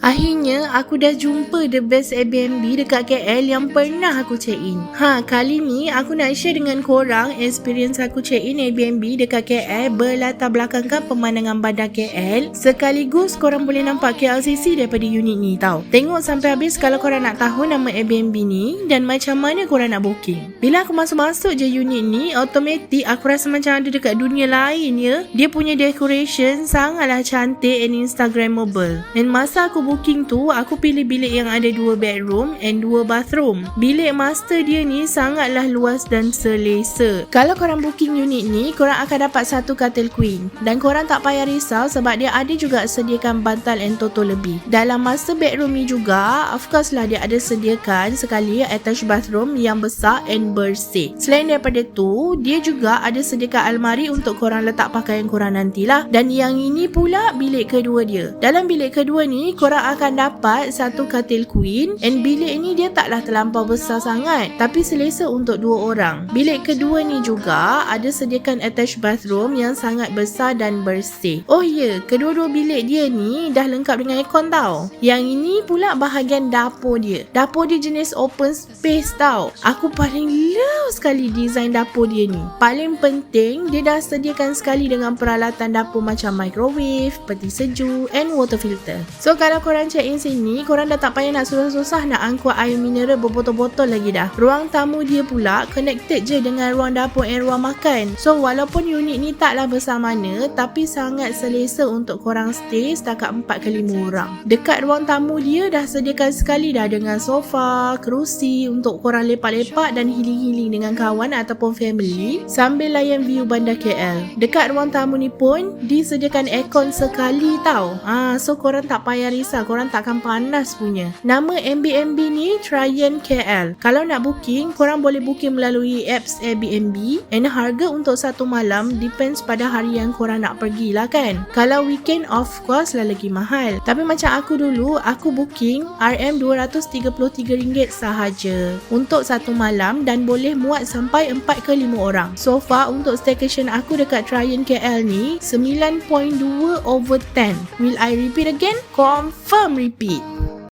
Akhirnya aku dah jumpa the best Airbnb dekat KL yang pernah aku check in. Kali ni aku nak share dengan korang experience aku check in Airbnb dekat KL berlatar belakangkan pemandangan bandar KL. Sekaligus korang boleh nampak KLCC daripada unit ni tau. Tengok sampai habis kalau korang nak tahu nama Airbnb ni dan macam mana korang nak booking. Bila aku masuk-masuk je unit ni, automatic aku rasa macam ada dekat dunia lain ya. Dia punya decoration sangatlah cantik and instagramable. Dan masa aku booking tu, aku pilih bilik yang ada 2 bedroom and 2 bathroom. Bilik master dia ni sangatlah luas dan selesa. Kalau korang booking unit ni, korang akan dapat 1 katil queen. Dan korang tak payah risau sebab dia ada juga sediakan bantal and toto lebih. Dalam master bedroom ni juga, of course lah dia ada sediakan sekali attached bathroom yang besar and bersih. Selain daripada tu, dia juga ada sediakan almari untuk korang letak pakaian korang nantilah. Dan yang ini pula bilik kedua dia. Dalam bilik kedua ni, korang akan dapat 1 katil queen and bilik ni dia taklah terlampau besar sangat tapi selesa untuk 2 orang. Bilik kedua ni juga ada sediakan attached bathroom yang sangat besar dan bersih. Oh ya, kedua-dua bilik dia ni dah lengkap dengan aircon tau. Yang ini pula bahagian dapur dia. Dapur dia jenis open space tau. Aku paling love sekali design dapur dia ni. Paling penting dia dah sediakan sekali dengan peralatan dapur macam microwave, peti sejuk and water filter. So kalau korang check in sini, korang dah tak payah nak susah-susah nak angkut air mineral berbotol-botol lagi dah. Ruang tamu dia pula connected je dengan ruang dapur dan ruang makan. So walaupun unit ni taklah besar mana, tapi sangat selesa untuk korang stay setakat 4 ke 5 orang. Dekat ruang tamu dia dah sediakan sekali dah dengan sofa, kerusi untuk korang lepak-lepak dan healing-healing dengan kawan ataupun family sambil layan view bandar KL. Dekat ruang tamu ni pun disediakan aircon sekali tau. So korang tak payah risau, korang takkan panas punya. Nama Airbnb ni Trient KL. Kalau nak booking, korang boleh booking melalui apps Airbnb and harga untuk 1 malam depends pada hari yang korang nak pergi lah kan. Kalau weekend of course lah lagi mahal. Tapi macam aku dulu, aku booking RM233 sahaja untuk 1 malam dan boleh muat sampai 4 ke 5 orang. So far untuk staycation aku dekat Trient KL ni 9.2/10. Will I repeat again? Confirm repeat.